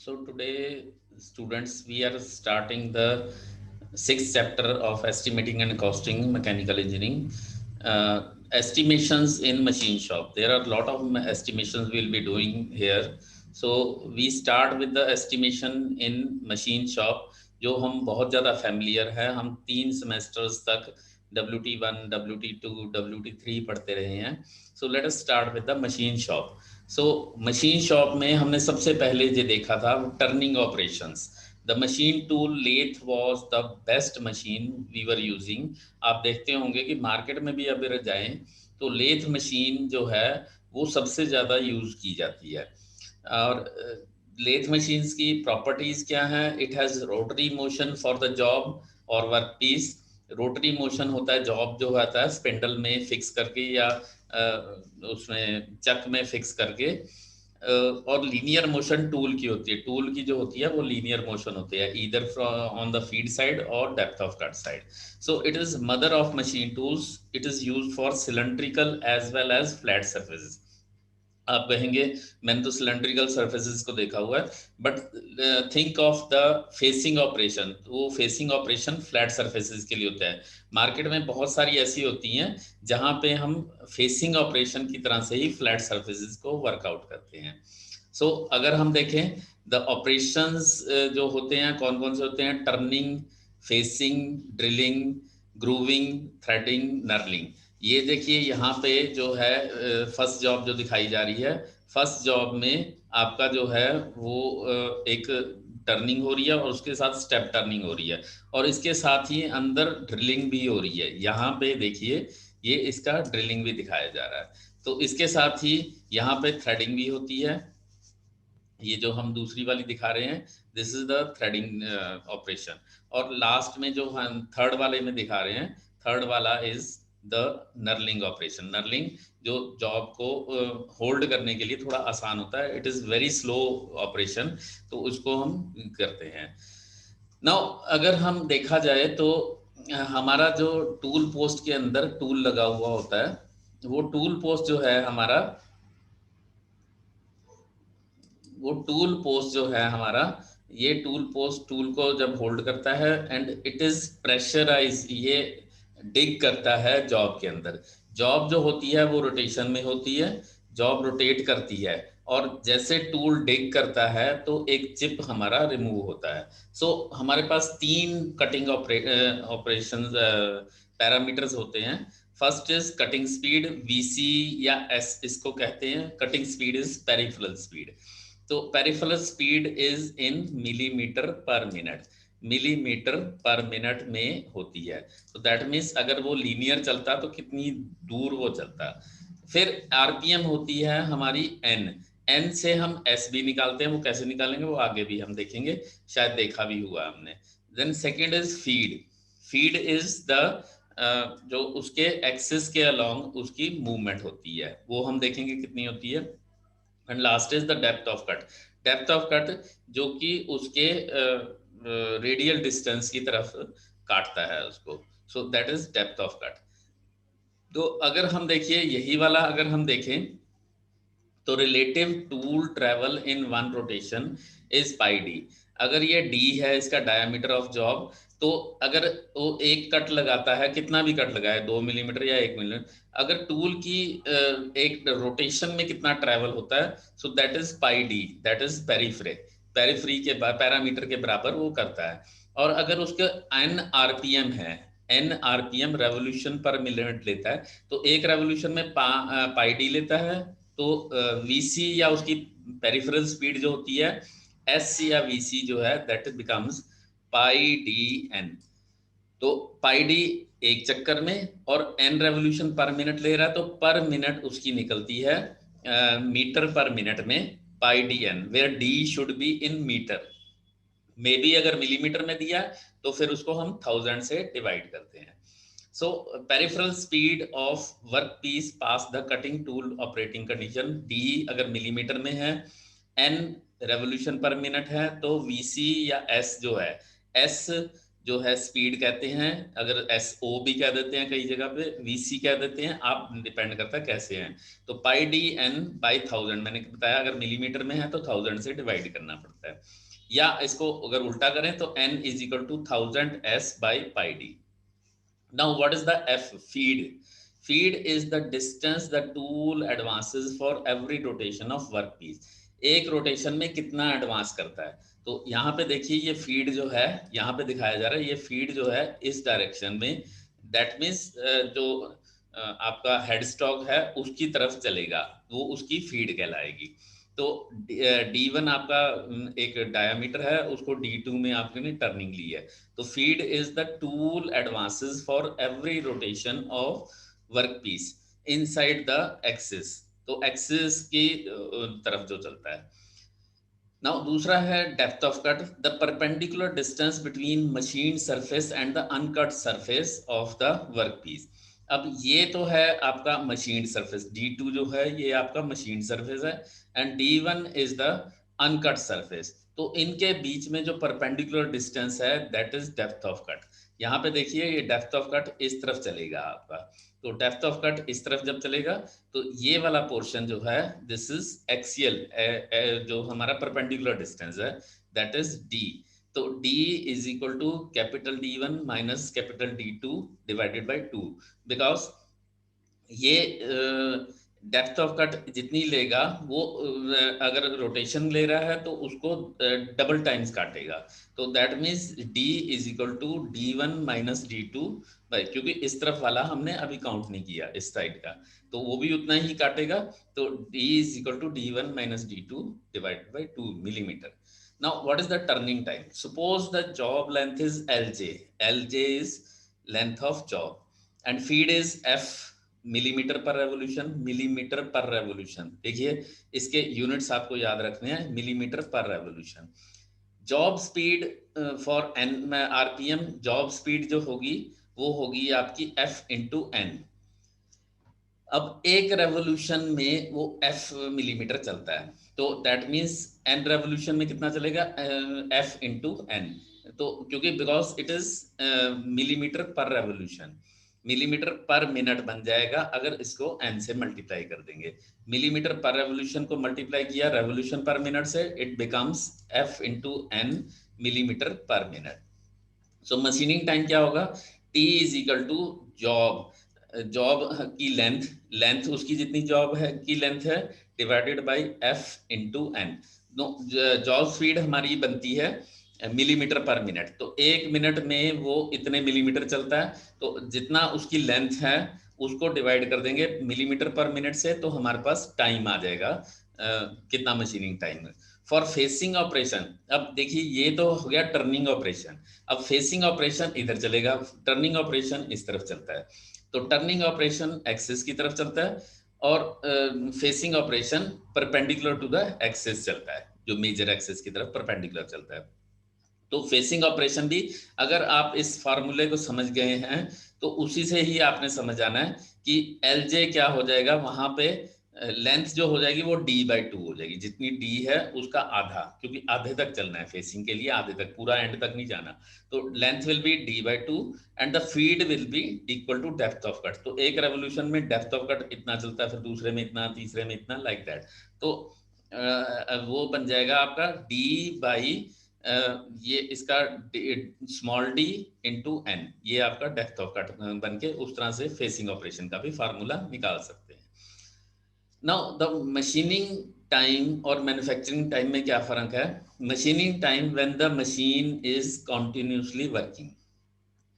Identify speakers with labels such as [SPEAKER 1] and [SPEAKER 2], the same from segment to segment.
[SPEAKER 1] So today, students, we are starting the sixth chapter of estimating and costing mechanical engineering. Estimations in machine shop. There are a lot of estimations we'll be doing here. So we start with the estimation in machine shop, जो हम बहुत ज़्यादा familiar है. हम 3 semesters तक WT1, WT2, WT3 पढ़ते रहे हैं. So let us start with the machine shop. So machine shop में हमने सबसे पहले जो देखा था turning operations. The machine tool lathe was the best machine we were using. आप देखते होंगे कि मार्केट में भी अगर जाएं तो लेथ मशीन जो है वो सबसे ज़्यादा यूज़ की जाती है. और लेथ मशीन्स की प्रॉपर्टीज़ क्या हैं? It has rotary motion for the job और वर्क पीस. रोटरी मोशन होता है, जॉब जो होता है स्पिंडल में फिक्स करके या उसमें चक में फिक्स करके. और लीनियर मोशन टूल की होती है. टूल की जो होती है वो लीनियर मोशन होती है, either on the feed side और depth of cut side. So it is mother of machine tools. It is used for cylindrical as well as flat surfaces. आप कहेंगे मैंने तो सिलेंड्रिकल सर्फेसिस को देखा हुआ है, but think of the facing operation. वो फेसिंग ऑपरेशन फ्लैट सर्फेसिस के लिए होता है. मार्केट में बहुत सारी ऐसी होती हैं जहां पे हम फेसिंग ऑपरेशन की तरह से ही फ्लैट सर्फेसिस को वर्कआउट करते हैं. सो अगर हम देखें द ऑपरेशंस जो होते हैं कौन कौन से होते हैं: turning, facing, drilling, grooving, threading, knurling. ये देखिए यहाँ पे जो है फर्स्ट जॉब जो दिखाई जा रही है. फर्स्ट जॉब में आपका जो है वो एक टर्निंग हो रही है और उसके साथ स्टेप टर्निंग हो रही है और इसके साथ ही अंदर ड्रिलिंग भी हो रही है. यहाँ पे देखिए ये इसका ड्रिलिंग भी दिखाया जा रहा है. तो इसके साथ ही यहाँ पे थ्रेडिंग भी होती है. ये जो हम दूसरी वाली दिखा रहे हैं, this is the threading operation. और लास्ट में जो हम थर्ड वाले में दिखा रहे हैं, थर्ड वाला is the knurling operation. Knurling जो जॉब को होल्ड करने के लिए थोड़ा आसान होता है. It is very slow operation, तो उसको हम करते हैं. नाउ अगर हम देखा जाए तो हमारा जो टूल पोस्ट के अंदर टूल लगा हुआ होता है, वो टूल पोस्ट जो है हमारा, वो टूल पोस्ट जो है हमारा, ये टूल पोस्ट टूल को जब होल्ड करता है एंड इट इज प्रेशराइज. ये डिग करता है जॉब के अंदर. जॉब जो होती है वो रोटेशन में होती है, जॉब रोटेट करती है और जैसे टूल डिग करता है तो एक चिप हमारा रिमूव होता है. सो हमारे पास 3 कटिंग ऑपरेशन पैरामीटर्स होते हैं. First is cutting speed, VC या एस इसको कहते हैं. Cutting speed is peripheral speed. तो peripheral speed is in millimetre per minute. Millimetre per minute में होती है. तो दैट मीन्स अगर वो लीनियर चलता तो कितनी दूर वो चलता. फिर आरपीएम होती है हमारी एन. एन से हम एस भी निकालते हैं. वो कैसे निकालेंगे वो आगे भी हम देखेंगे, शायद देखा भी हुआ हमने. Then second is feed. Feed is the जो उसके एक्सिस के अलोंग उसकी मूवमेंट होती है, वो हम देखेंगे कितनी होती है. And last is the depth of cut. Depth of cut जो कि उसके रेडियल डिस्टेंस की तरफ काटता है उसको. सो that is depth of cut. तो अगर हम देखिए यही वाला अगर हम देखें तो relative tool travel in one rotation is pi D. अगर ये डी है इसका डायमीटर ऑफ जॉब, तो अगर वो एक कट लगाता है, कितना भी कट लगाए 2 मिलीमीटर या 1 मिलीमीटर, अगर टूल की एक रोटेशन में कितना ट्रेवल होता है, so that is pi D. That is periphery. Periphery के पैरामीटर के बराबर वो करता है. और अगर उसका एन आरपीएम है, N RPM revolution per minute लेता है, तो एक रेवोल्यूशन में पाई डी लेता है. तो वीसी या उसकी पेरिफेरल स्पीड जो होती है एस या वीसी जो है that becomes pi D N. तो पाई डी एक चक्कर में और एन रेवोल्यूशन पर मिनट ले रहा है, तो पर मिनट उसकी निकलती है मीटर पर मिनट में pi D N, where D should be in metre. Maybe बी अगर मिलीमीटर में दिया तो फिर उसको हम 1000 से डिवाइड करते हैं. So peripheral speed of work piece past the cutting tool operating condition. D अगर मिलीमीटर में है, N रेवोल्यूशन पर मिनट है, तो VC या S जो है, S जो है स्पीड कहते हैं, अगर SO भी कह देते हैं, कई जगह पे VC कह देते हैं, आप डिपेंड करता है कैसे हैं। तो पाई डी एन बाई 1000, मैंने बताया अगर मिलीमीटर में है तो 1000 से डिवाइड करना पड़ता है, या इसको अगर उल्टा करें तो n is equal to 1000 S by pi D. Now, what is the F? Feed. Feed is the distance the tool advances for every rotation of workpiece. एक रोटेशन में कितना एडवांस करता है। तो यहाँ पे देखिए ये फीड जो है यहाँ पे दिखाया जा रहा है, ये फीड जो है इस डायरेक्शन में, दैट मीन्स जो आपका हेड स्टॉक है उसकी तरफ चलेगा, वो उसकी फीड कहलाएगी। तो D1 आपका एक डायामीटर है, उसको D2 में आपने टर्निंग ली है। तो feed is the tool advances for every rotation of work piece inside the axis, तो एक्सिस की तरफ जो चलता है। नाउ दूसरा है depth of cut, the perpendicular distance between machine surface and the uncut surface of the work piece. अब ये तो है आपका मशीन सरफेस, D2 जो है ये आपका मशीन सरफेस है, and D1 is the uncut surface. तो इनके बीच में जो परपेंडिकुलर डिस्टेंस है that is depth of cut. यहाँ पे देखिए ये डेप्थ ऑफ कट इस तरफ चलेगा आपका, तो डेप्थ ऑफ कट इस तरफ जब चलेगा तो ये वाला पोर्शन जो है दिस इज एक्सियल, जो हमारा परपेंडिकुलर डिस्टेंस है दैट इज D। तो D is equal to capital D1 minus capital D2 divided by 2, because ये डेप्थ ऑफ कट जितनी लेगा वो अगर रोटेशन ले रहा है तो उसको डबल टाइम्स काटेगा। तो that means D is equal to D1 minus D2 भाई, क्योंकि इस तरफ वाला हमने अभी काउंट नहीं किया इस साइड का, तो वो भी उतना ही काटेगा। तो D is equal to D1 minus D2 divided by 2 millimetre. Now, what is the turning time? Suppose the job length is LJ. LJ is length of job, and feed is F millimetre per revolution, millimetre per revolution. देखिए इसके units आपको याद रखने हैं, millimetre per revolution. Job speed for N RPM, job speed जो होगी वो होगी आपकी F इंटू एन। अब एक रेवोल्यूशन में वो F मिलीमीटर चलता है, तो दैट मीन्स एन रेवोल्यूशन में कितना चलेगा, F इंटू एन। तो क्योंकि because it is millimetre per revolution, millimetre per minute बन जाएगा अगर इसको n से मल्टीप्लाई कर देंगे। मिलीमीटर पर रेवोल्यूशन को मल्टीप्लाई किया रेवोल्यूशन पर मिनट से, it becomes F into N millimetre per minute. So machining time क्या होगा, T is equal to job, job की लेंथ, लेंथ उसकी जितनी जॉब है की लेंथ है divided by F into N. Job speed हमारी बनती है मिलीमीटर पर मिनट, तो एक मिनट में वो इतने मिलीमीटर चलता है, तो जितना उसकी लेंथ है उसको डिवाइड कर देंगे मिलीमीटर पर मिनट से, तो हमारे पास टाइम आ जाएगा कितना machining time for facing operation. अब देखिए ये तो हो गया टर्निंग ऑपरेशन, अब फेसिंग ऑपरेशन इधर चलेगा, टर्निंग ऑपरेशन इस तरफ चलता है। तो टर्निंग ऑपरेशन एक्सिस की तरफ चलता है और facing operation perpendicular to the axis चलता है, जो मेजर एक्सिस की तरफ परपेंडिकुलर चलता है। तो फेसिंग ऑपरेशन भी अगर आप इस फार्मूले को समझ गए हैं तो उसी से ही आपने समझ आना है कि LJ क्या हो जाएगा, वहां पे लेंथ जो हो जाएगी वो D/2 हो जाएगी, जितनी D है उसका आधा, क्योंकि आधे तक चलना है फेसिंग के लिए, आधे तक, पूरा एंड तक नहीं जाना। तो length will be D/2 and the feed will be equal to depth of cut. तो एक रेवोल्यूशन में डेप्थ ऑफ कट इतना चलता है, फिर दूसरे में इतना, तीसरे में इतना, लाइक दैट। तो वो बन जाएगा आपका D/, ये इसका स्मॉल d इंटू एन, ये आपका डेप्थ ऑफ कट बन के उस तरह से फेसिंग ऑपरेशन का भी फार्मूला निकाल सकते हैं। नाउ द मशीनिंग टाइम और मैन्युफैक्चरिंग टाइम में क्या फर्क है। Machining time when the machine is continuously working,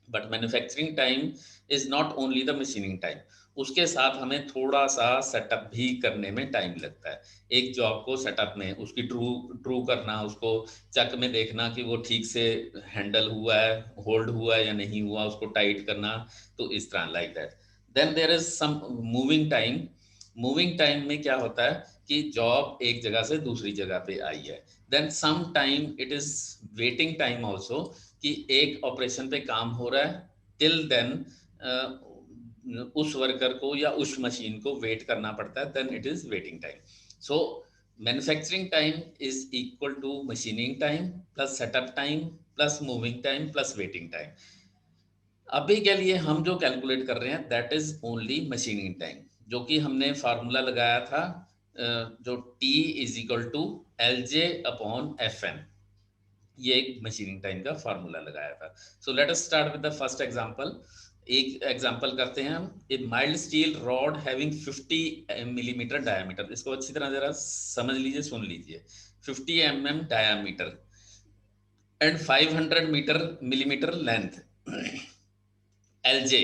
[SPEAKER 1] but manufacturing time is not only the machining time, उसके साथ हमें थोड़ा सा सेटअप भी करने में टाइम लगता है। एक जॉब को सेटअप में उसकी ट्रू करना, उसको चक में देखना कि वो ठीक से हैंडल हुआ है, होल्ड हुआ है या नहीं हुआ, उसको टाइट करना, तो इस तरह, like that. Then there is some moving time. Moving time में क्या होता है कि जॉब एक जगह से दूसरी जगह पे आई है। Then some time it is waiting time also, कि एक ऑपरेशन पे काम हो रहा है, टिल देन उस वर्कर को या उस मशीन को वेट करना पड़ता है, then it is waiting time. So manufacturing time is equal to machining time plus setup time plus moving time plus waiting time. अभी के लिए हम जो कैलकुलेट कर रहे हैं that is only machining time, जो कि हमने फार्मूला लगाया था जो T is equal to L J upon F N, ये एक मशीनिंग टाइम का फार्मूला लगाया था। So let us start with the first example. एक एग्जांपल करते हैं हम। ए mild steel rod having 50 millimetre diameter, इसको अच्छी तरह जरा समझ लीजिए, सुन लीजिए। 50 diameter and 500 millimetre length. LJ,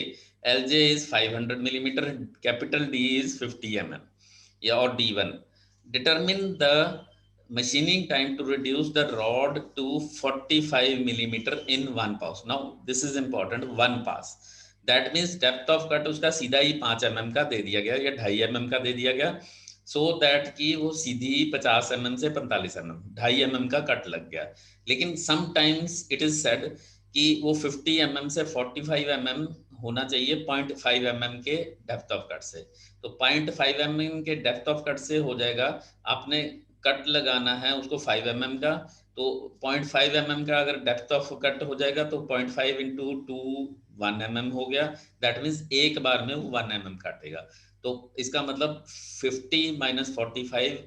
[SPEAKER 1] LJ is 500 millimeter, capital D is 50 mm, yeah, or D1. Determine the machining time to reduce the rod to 45 millimeter in one pass. Now this is important, one pass. That means depth of cut उसका सीधा ही 5 mm का दे दिया गया या 2.5 mm का दे दिया गया, so that कि वो सीधी 50 mm से 45 mm 2.5 mm का कट लग गया। लेकिन समटाइम्स इट इज सेड कि वो 50 mm से 45 mm होना चाहिए 0.5 mm के डेप्थ ऑफ कट से। तो 0.5 mm के डेप्थ ऑफ कट से हो जाएगा, आपने कट लगाना है उसको 5 mm का, तो 0.5 mm का अगर डेप्थ ऑफ कट हो जाएगा तो 0.5 इंटू 2 1 mm हो गया। दैट मीन्स एक बार में वो 1 mm काटेगा। तो इसका मतलब 50 माइनस 45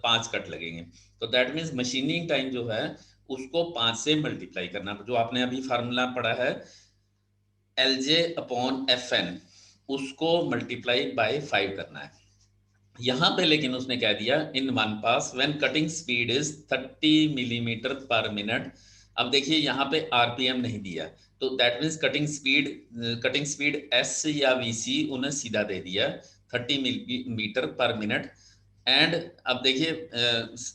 [SPEAKER 1] 5 कट लगेंगे। तो दैट मीन्स मशीनिंग टाइम जो है उसको 5 से मल्टीप्लाई करना, जो आपने अभी फार्मूला पढ़ा है L J upon F N, उसको मल्टीप्लाई बाय 5 करना है यहाँ पे। लेकिन उसने कह दिया in one pass when cutting speed is 30 millimetre per minute. अब देखिए यहाँ पे आरपीएम नहीं दिया, तो that means cutting speed S या वीसी उन्हें सीधा दे दिया 30 मिलीमीटर पर मिनट। एंड अब देखिए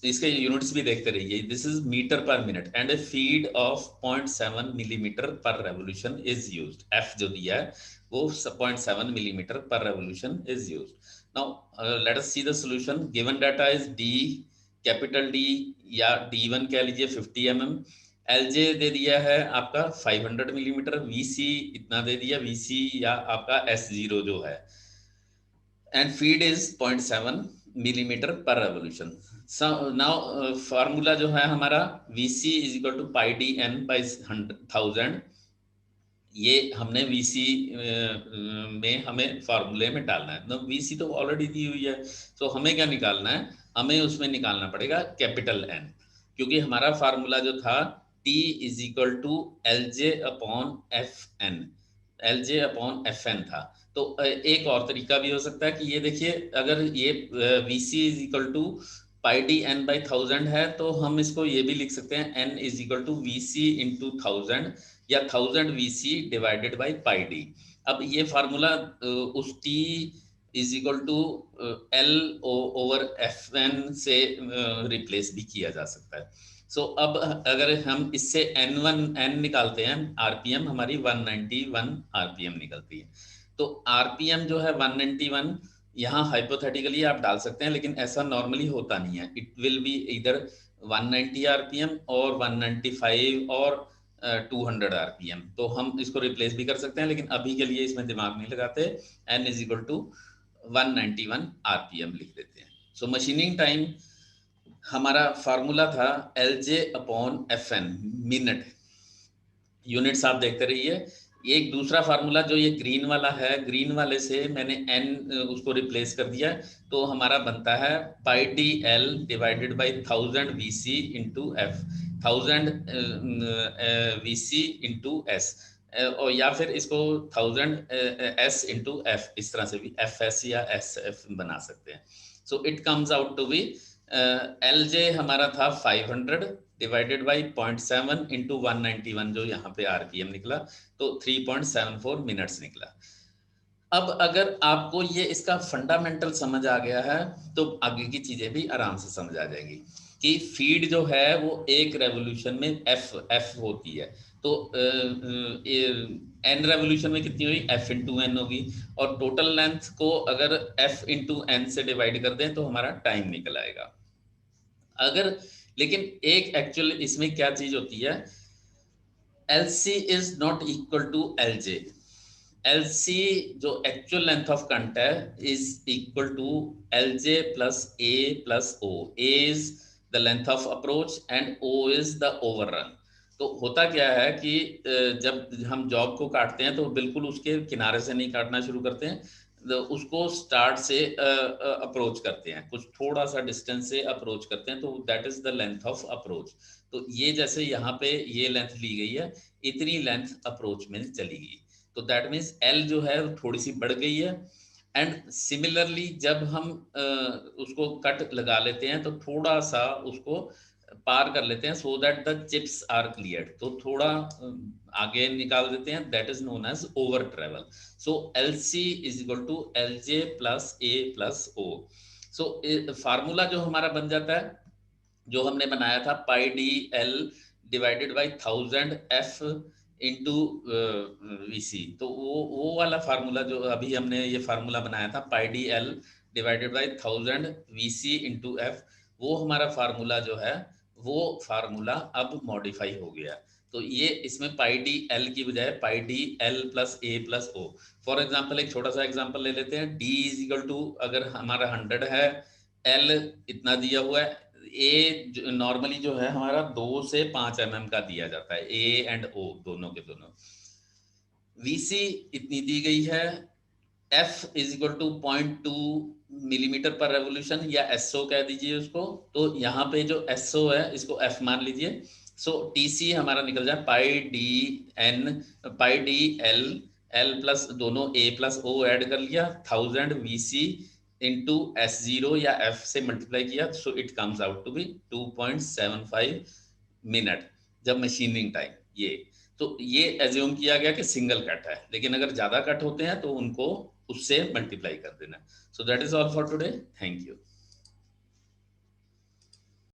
[SPEAKER 1] इसके यूनिट्स भी देखते रहिए, this is metre per minute and a feed of 0.7 millimetre per revolution is used. F जो दिया है वो 0.7 millimetre per revolution is used. Now let us see the solution. Given data is D, capital D या D1 कह लीजिए 50 mm, LJ दे दिया है आपका 500 मिलीमीटर, VC इतना दे दिया, VC या आपका S0 जो है, and feed is 0.7 millimetre per revolution. Now formula जो है हमारा VC is equal to pi D N by 1000। ये हमने VC में हमें फार्मूले में डालना है, तो VC तो ऑलरेडी दी हुई है, तो हमें क्या निकालना है, हमें उसमें निकालना पड़ेगा कैपिटल N, क्योंकि हमारा फार्मूला जो था T is equal to L J upon F N, L J upon F N था। तो एक और तरीका भी हो सकता है कि ये देखिए, अगर ये VC is equal to pi D N by 1000 है, तो हम इसको ये भी लिख सकते हैं N is equal to VC into 1000 या 1000 VC divided by pi D. अब ये फार्मूला उस T is equal to L over F N से रिप्लेस भी किया जा सकता है। सो अब अगर हम इससे N निकालते हैं, आरपीएम हमारी 191 आरपीएम निकलती है। तो आरपीएम जो है 191 यहाँ हाइपोथेटिकली आप डाल सकते हैं, लेकिन ऐसा नॉर्मली होता नहीं है। इट विल बी इधर 190 आरपीएम और 195 और 200 आरपीएम, तो हम इसको रिप्लेस भी कर सकते हैं, लेकिन अभी के लिए इसमें दिमाग नहीं लगाते। N is equal to 191 RPM लिख देते हैं। सो मशीनिंग टाइम हमारा फार्मूला था L J upon F N, minute. Units आप देखते रहिए। एक दूसरा फार्मूला जो ये ग्रीन वाला है, ग्रीन वाले से मैंने N उसको रिप्लेस कर दिया, तो हमारा बनता है pi D L divided by 1000 VC into F, 1000 VC into S, और या फिर इसको 1000 S इंटू एफ, इस तरह से भी FS या SF बना सकते हैं। So it comes out to be L J हमारा था 500 डिवाइडेड बाई 0.7 इंटू 191 जो यहाँ पे आरपीएम निकला, तो 3.74 मिनट्स निकला। अब अगर आपको ये इसका फंडामेंटल समझ आ गया है, तो आगे की चीजें भी आराम से समझ आ जाएंगी कि फीड जो है वो एक रेवोल्यूशन में एफ होती है, तो एन रेवोल्यूशन में कितनी हुई, एफ इंटू एन होगी, और टोटल लेंथ को अगर एफ इंटू एन से डिवाइड कर दें तो हमारा टाइम निकल आएगा। अगर लेकिन एक एक्चुअल इसमें क्या चीज होती है, L C is not equal to L J. LC जो एक्चुअल लेंथ ऑफ कट है is equal to LJ plus A plus O. A is the length of approach and O is the overrun. तो होता क्या है कि जब हम job को काटते हैं तो बिल्कुल उसके किनारे से नहीं काटना शुरू करते हैं, तो उसको स्टार्ट से अप्रोच करते हैं, कुछ थोड़ा सा डिस्टेंस से अप्रोच करते हैं, तो that is the length of approach. तो ये जैसे यहाँ पे ये लेंथ ली गई है, इतनी लेंथ अप्रोच में चली गई, तो दैट मीन्स एल जो है थोड़ी सी बढ़ गई है. एंड सिमिलरली जब हम उसको कट लगा लेते हैं तो थोड़ा सा उसको पार कर लेते हैं, so that the chips are clear, तो थोड़ा आगे निकाल देते हैं, that is known as over travel. So L C is equal to L J plus A plus O. So formula जो हमारा बन जाता है, जो हमने बनाया था pi D L divided by 1000 F into VC, तो वो वाला फार्मूला जो अभी हमने ये फार्मूला बनाया था pi D L divided by 1000 VC into F, वो हमारा फार्मूला जो है वो फार्मूला अब मॉडिफाई हो गया. तो ये इसमें पाई डी एल की बजाय pi D L plus A plus O. For example एक छोटा सा एग्जाम्पल ले लेते हैं. डी इज इक्वल टू अगर हमारा 100 है, एल इतना दिया हुआ है, ए नॉर्मली जो है हमारा 2 से 5 mm का दिया जाता है, ए एंड ओ दोनों के दोनों. वीसी इतनी दी गई है, F is equal to 0.2 millimetre per revolution, या एसओ कह दीजिए उसको. तो यहाँ पे जो एसओ है इसको एफ मान लीजिए. सो टीसी हमारा निकल जाए पाई डी एन, पाई डी एल, एल प्लस दोनों ए प्लस ओ ऐड कर लिया, 1000 वीसी इंटू S0 या एफ से मल्टीप्लाई किया, so it comes out to be 2.75 minute जब मशीनिंग टाइम. ये तो ये एज्यूम किया गया कि सिंगल कट है, लेकिन अगर ज़्यादा कट होते हैं तो उनको उससे मल्टीप्लाई कर देना. सो that is all for today. Thank you.